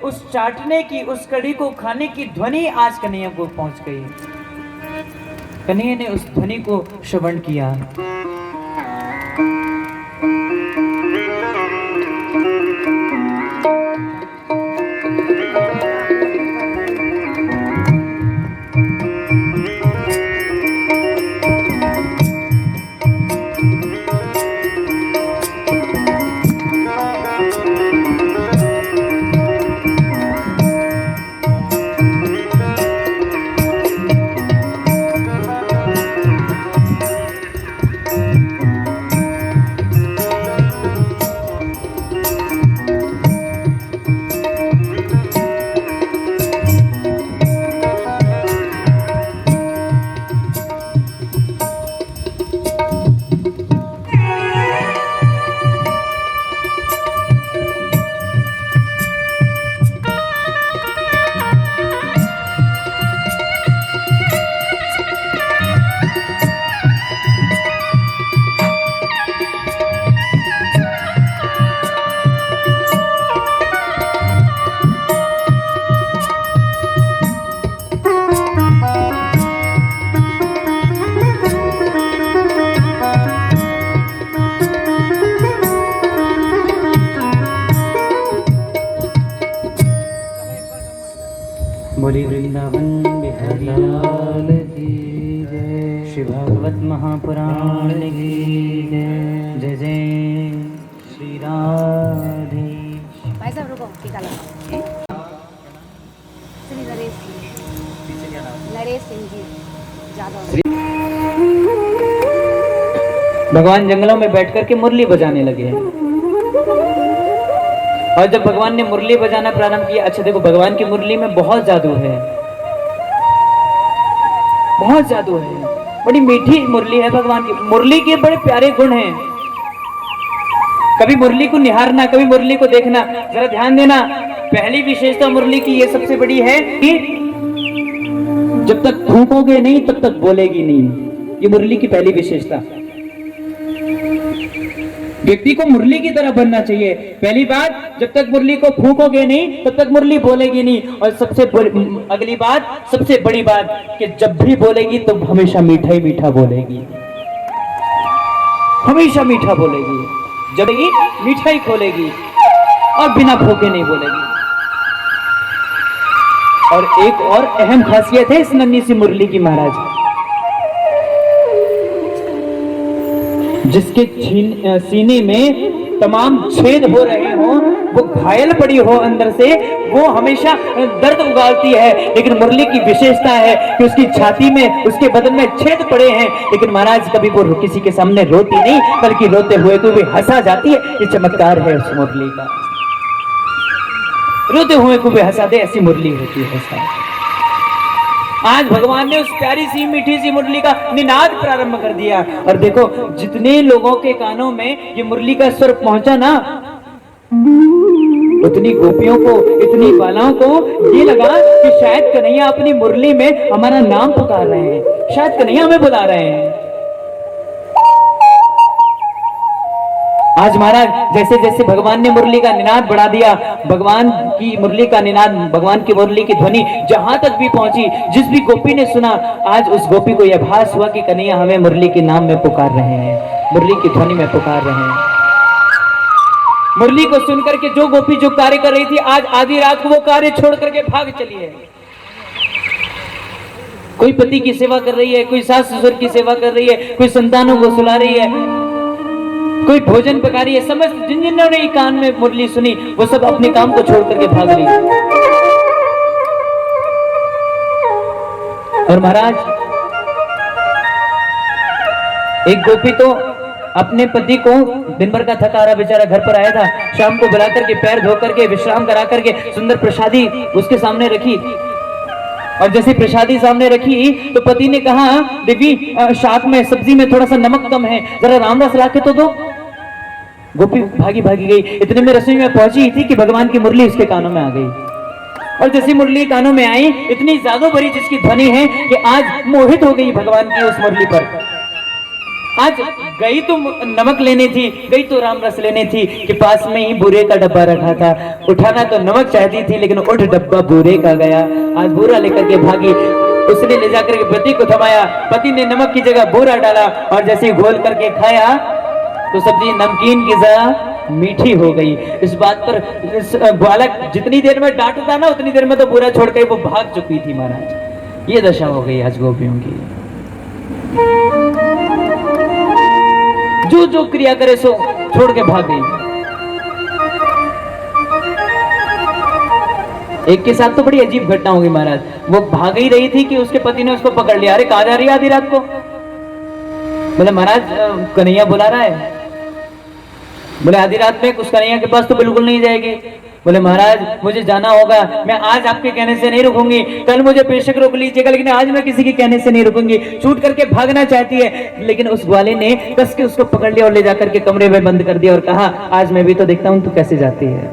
उस चाटने की, उस कड़ी को खाने की ध्वनि आज कन्हैया को पहुंच गई। कन्हैया ने उस ध्वनि को श्रवण किया। बोली वृंदावन बिहारी लाल की जय। श्री भागवत महापुराण की जय। जय जय श्री राधे। भाई साहब रुको, टीका लगाओ। श्री नरेश सिंह जी जादव। भगवान जंगलों में बैठ करके मुरली बजाने लगे और जब भगवान ने मुरली बजाना प्रारंभ किया, अच्छा देखो भगवान की मुरली में बहुत जादू है, बहुत जादू है। बड़ी मीठी मुरली है भगवान की। मुरली के बड़े प्यारे गुण हैं। कभी मुरली को निहारना, कभी मुरली को देखना, जरा ध्यान देना। पहली विशेषता मुरली की ये सबसे बड़ी है कि जब तक फूंकोगे नहीं तब तक बोलेगी नहीं। ये मुरली की पहली विशेषता। व्यक्ति को मुरली की तरह बनना चाहिए। पहली बात, जब तक मुरली को फूंकोगे नहीं तब तक मुरली बोलेगी नहीं। और सबसे अगली बात, सबसे बड़ी बात कि जब भी बोलेगी तो हमेशा मीठा ही मीठा बोलेगी, हमेशा मीठा बोलेगी। जब भी मीठा ही खोलेगी और बिना फूके नहीं बोलेगी। और एक और अहम खासियत है इस नन्ही सी मुरली की महाराज, जिसके सीने में तमाम छेद हो रहे हो, वो घायल पड़ी हो अंदर से, वो हमेशा दर्द उगालती है। लेकिन मुरली की विशेषता है कि उसकी छाती में, उसके बदन में छेद पड़े हैं, लेकिन महाराज कभी वो किसी के सामने रोती नहीं, बल्कि रोते हुए को भी हंसा जाती है। ये चमत्कार है उस मुरली का। रोते हुए को भी हंसा दे, ऐसी मुरली होती है। आज भगवान ने उस प्यारी सी मीठी सी मुरली का निनाद प्रारंभ कर दिया। और देखो जितने लोगों के कानों में ये मुरली का स्वर पहुंचा ना, उतनी गोपियों को, इतनी बालाओं को ये लगा कि शायद कन्हैया अपनी मुरली में हमारा नाम पुकार रहे हैं, शायद कन्हैया हमें बुला रहे हैं। आज महाराज जैसे जैसे भगवान ने मुरली का निनाद बढ़ा दिया, भगवान की मुरली का निनाद, भगवान की मुरली की ध्वनि जहां तक भी पहुंची, जिस भी गोपी ने सुना, आज उस गोपी को यह भास हुआ कि कन्हैया हमें मुरली के नाम में पुकार रहे हैं, मुरली की ध्वनि में पुकार रहे हैं। मुरली को सुनकर के जो गोपी जो कार्य कर रही थी, आज आधी रात को वो कार्य छोड़ करके भाग चली है। कोई पति की सेवा कर रही है, कोई सास ससुर की सेवा कर रही है, कोई संतानों को सुला रही है, कोई भोजन पका रही है। समस्त जिन जिन्होंने कान में मुरली सुनी, वो सब अपने काम को छोड़ करके भाग रही। और महाराज एक गोपी तो अपने पति को, दिन भर का थका हारा बेचारा घर पर आया था, शाम को बुला करके पैर धो करके विश्राम करा करके सुंदर प्रसादी उसके सामने रखी। और जैसे प्रसादी सामने रखी तो पति ने कहा, देवी साथ में सब्जी में थोड़ा सा नमक कम है, जरा रामरस ला के तो दो। गोपी भागी भागी गई। इतने में रसोई में पहुंची थी कि भगवान की मुरली उसके कानों में आ गई। और जैसी मुरली कानों में आई, इतनी जादू भरी जिसकी ध्वनि है कि आज मोहित हो गई भगवान की उस मुरली पर। आज गई तो नमक लेने थी, गई तो राम रस लेने थी कि पास में ही बूरे का डब्बा रखा था। उठाना तो नमक चाहती थी लेकिन उठ डब्बा बूरे का गया। आज बूरा लेकर के भागी, उसने ले जाकर के पति को थमाया। पति ने नमक की जगह बूरा डाला और जैसे ही घोल करके खाया तो सब्जी नमकीन की जगह मीठी हो गई। इस बात पर इस बालक जितनी देर में डांटता ना उतनी देर में तो बूरा छोड़ के वो भाग चुकी थी महाराज। ये दशा हो गई आज गोपियों की। जो जो क्रिया करे सो छोड़ के भाग गई। एक के साथ तो बड़ी अजीब घटना होगी महाराज। वो भाग ही रही थी कि उसके पति ने उसको पकड़ लिया। अरे कहाँ जा रही है आधी रात को? बोले महाराज कन्हैया बुला रहा है। बोले आधी रात में उस कन्हैया के पास तो बिल्कुल नहीं जाएगी। बोले महाराज मुझे जाना होगा, मैं आज आपके कहने से नहीं रुकूंगी, कल मुझे बेशक रोक लीजिएगा लेकिन आज मैं किसी के कहने से नहीं रुकूंगी। छूट करके भागना चाहती है लेकिन उस ग्वाले ने कस के उसको पकड़ लिया और ले जाकर के कमरे में बंद कर दिया और कहा आज मैं भी तो देखता हूं तू कैसे जाती है।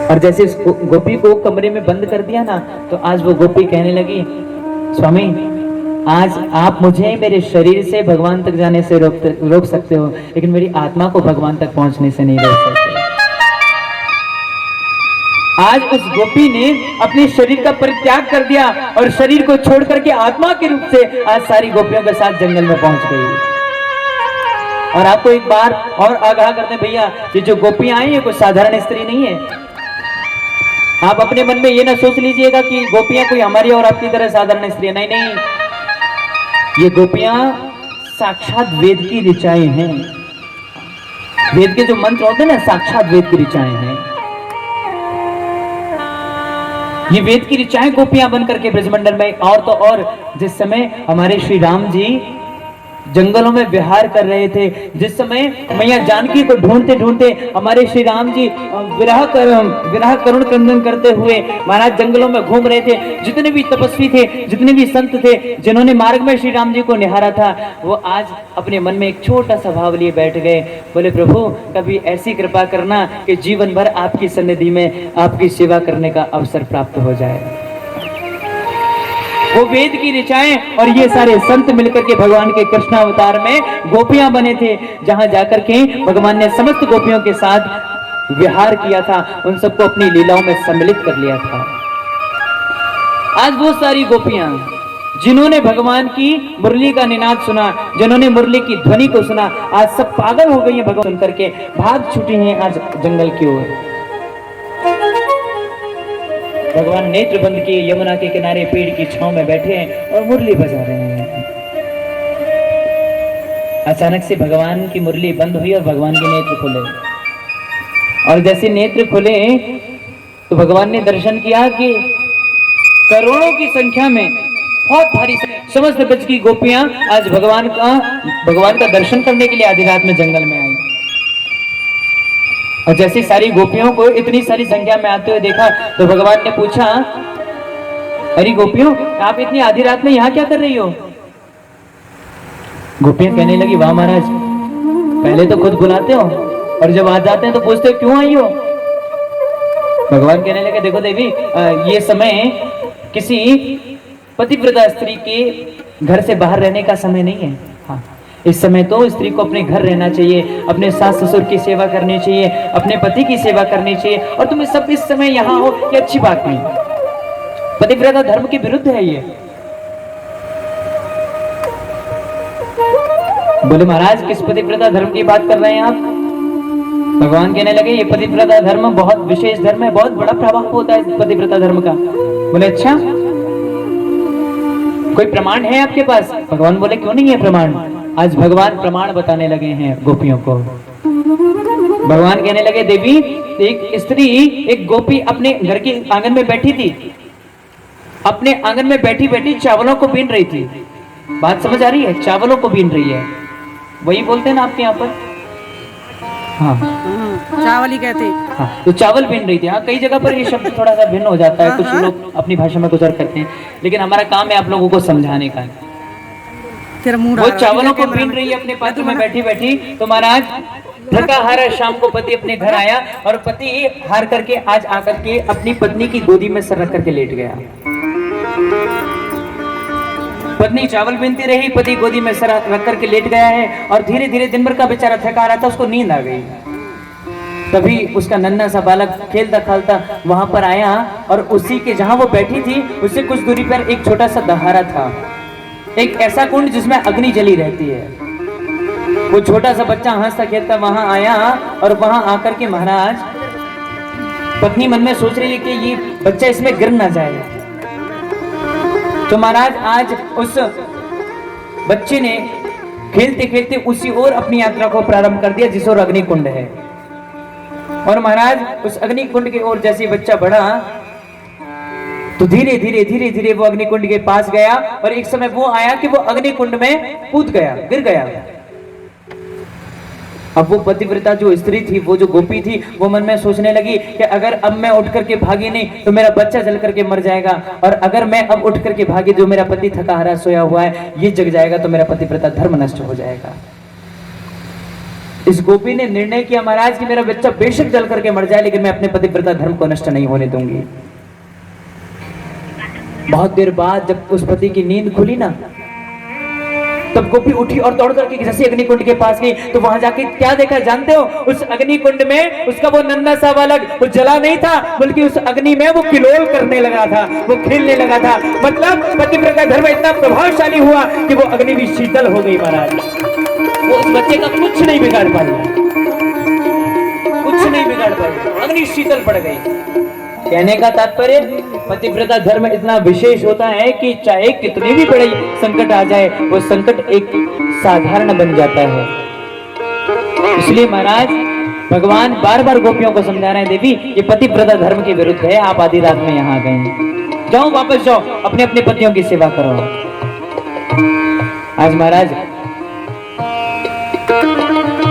और जैसे उस गोपी को कमरे में बंद कर दिया ना तो आज वो गोपी कहने लगी स्वामी आज आप मुझे मेरे शरीर से भगवान तक जाने से रोक सकते हो लेकिन मेरी आत्मा को भगवान तक पहुंचने से नहीं रोक सकते। आज उस गोपी ने अपने शरीर का परित्याग कर दिया और शरीर को छोड़ करके आत्मा के रूप से आज सारी गोपियों के साथ जंगल में पहुंच गई। और आपको एक बार और आगाह करते भैया, ये जो गोपियां आई है कोई साधारण स्त्री नहीं है। आप अपने मन में ये ना सोच लीजिएगा कि गोपियां कोई हमारी और आपकी तरह साधारण स्त्री, नहीं नहीं, ये गोपियां साक्षात वेद की ऋचाएं हैं। वेद के जो मंत्र होते हैं ना साक्षात वेद की ऋचाएं हैं। ये वेद की ऋचाएं गोपियां बन करके ब्रजमंडल में। और तो और जिस समय हमारे श्री राम जी जंगलों में विहार कर रहे थे, जिस समय मैया जानकी को ढूंढते ढूंढते हमारे श्री राम जी विरह करुण क्रंदन करते हुए महाराज जंगलों में घूम रहे थे, जितने भी तपस्वी थे, जितने भी संत थे, जिन्होंने मार्ग में श्री राम जी को निहारा था, वो आज अपने मन में एक छोटा सा भाव लिए बैठ गए। बोले प्रभु कभी ऐसी कृपा करना कि जीवन भर आपकी सन्निधि में आपकी सेवा करने का अवसर प्राप्त हो जाए। वो वेद की ऋचाएं और ये सारे संत मिलकर के भगवान के कृष्ण अवतार में गोपियां बने थे, जहां जाकर के भगवान ने समस्त गोपियों के साथ विहार किया था, उन सबको अपनी लीलाओं में सम्मिलित कर लिया था। आज वो सारी गोपियां जिन्होंने भगवान की मुरली का निनाद सुना, जिन्होंने मुरली की ध्वनि को सुना, आज सब पागल हो गई हैं भगवान सुन करके, भाग छुटी हैं आज जंगल की ओर। भगवान नेत्र बंद किए यमुना के किनारे पेड़ की छांव में बैठे हैं और मुरली बजा रहे हैं। अचानक से भगवान की मुरली बंद हुई और भगवान के नेत्र खुले। और जैसे नेत्र खुले तो भगवान ने दर्शन किया कि करोड़ों की संख्या में बहुत भारी समस्त ब्रज की गोपियां आज भगवान का दर्शन करने के लिए आधी रात में जंगल में आई। और जैसे सारी गोपियों को इतनी सारी संख्या में आते हुए देखा तो भगवान ने पूछा अरे गोपियों आप इतनी आधी रात में यहाँ क्या कर रही हो? गोपियां कहने लगी वाह महाराज, पहले तो खुद बुलाते हो और जब आ जाते हैं तो पूछते हो क्यों आई हो। भगवान कहने लगे देखो देवी, ये समय किसी पतिव्रता स्त्री के घर से बाहर रहने का समय नहीं है। हाँ, इस समय तो स्त्री को अपने घर रहना चाहिए, अपने सास ससुर की सेवा करनी चाहिए, अपने पति की सेवा करनी चाहिए, और तुम सब इस समय यहाँ हो ये अच्छी बात नहीं। पतिव्रता धर्म के विरुद्ध है ये। बोले महाराज किस पतिव्रता धर्म की बात कर रहे हैं आप? भगवान कहने लगे ये पतिव्रता धर्म बहुत विशेष धर्म है, बहुत बड़ा प्रभाव होता है पतिव्रता धर्म का। बोले अच्छा कोई प्रमाण है आपके पास? भगवान बोले क्यों नहीं है प्रमाण। आज भगवान प्रमाण बताने लगे हैं गोपियों को। भगवान कहने लगे देवी एक स्त्री एक गोपी अपने घर के आंगन में बैठी थी, अपने आंगन में बैठी बैठी चावलों को बीन रही थी। बात समझ आ रही है? चावलों को बीन रही है, वही बोलते हैं ना आपके यहाँ पर? हाँ चावल ही कहते हैं। हाँ तो चावल बीन रही थी। हाँ कई जगह पर ये शब्द थोड़ा सा भिन्न हो जाता है, कुछ लोग अपनी भाषा में कुछ और करते हैं, लेकिन हमारा काम है आप लोगों को समझाने का। वो चावलों को बीन रही है अपने पात्र में बैठी बैठी, तो महाराज थका हारा शाम को पति अपने घर आया और पति हार करके आज आकर के अपनी पत्नी की गोदी में सर रख करके लेट गया। पत्नी चावल बीनती रही, पति गोदी में सर रख करके लेट गया है और धीरे धीरे दिन भर का बेचारा थका रहा था, उसको नींद आ गई। तभी उसका नन्हा सा बालक खेलता खेलता वहां पर आया और उसी के जहां वो बैठी थी उससे कुछ दूरी पर एक छोटा सा दहारा था, एक ऐसा कुंड जिसमें अग्नि जली रहती है। वो छोटा सा बच्चा हंसता खेलता वहां आया और वहां आकर के महाराज, पत्नी मन में सोच रही है कि ये बच्चा इसमें गिर ना जाए। तो महाराज आज उस बच्चे ने खेलते खेलते उसी ओर अपनी यात्रा को प्रारंभ कर दिया जिस ओर अग्निकुंड है। और महाराज उस अग्निकुंड की ओर जैसे बच्चा बढ़ा तो धीरे धीरे धीरे धीरे वो अग्निकुंड के पास गया और एक समय वो आया कि वो अग्निकुंड में कूद गया, गिर गया। अब वो पतिव्रता जो स्त्री थी, वो जो गोपी थी, वो मन में सोचने लगी कि अगर अब मैं उठ करके भागी नहीं तो मेरा बच्चा जल करके मर जाएगा, और अगर मैं अब उठ करके भागी जो मेरा पति थका हारा सोया हुआ है ये जग जाएगा तो मेरा पतिव्रता धर्म नष्ट हो जाएगा। इस गोपी ने निर्णय किया महाराज कि मेरा बच्चा बेशक जल करके मर जाए लेकिन मैं अपने पतिव्रता धर्म को नष्ट नहीं होने दूंगी। बहुत देर बाद जब उस पति की नींद खुली ना, तब गोपी उठी और दौड़ करके जैसे अग्निकुंड के पास गई तो वहां जाके क्या देखा जानते हो? उस अग्निकुंड में उसका वो नन्हा सा बालक वो जला नहीं था, बल्कि उस अग्नि में वो किलोल करने लगा था, वो खेलने लगा था। मतलब पतिव्रता धर्म इतना प्रभावशाली हुआ कि वो अग्नि भी शीतल हो गई महाराज। वो उस बच्चे का कुछ नहीं बिगाड़ पाई, कुछ नहीं बिगाड़ पाई, अग्नि शीतल पड़ गई। कहने का तात्पर्य पतिव्रता धर्म इतना विशेष होता है कि चाहे कितनी भी बड़ी संकट आ जाए वो संकट एक साधारण बन जाता है। इसलिए महाराज भगवान बार बार गोपियों को समझा रहे हैं, देवी ये पतिव्रता धर्म के विरुद्ध है, आप आधी रात में यहाँ गए, जाओ वापस जाओ, अपने अपने पतियों की सेवा करो। आज महाराज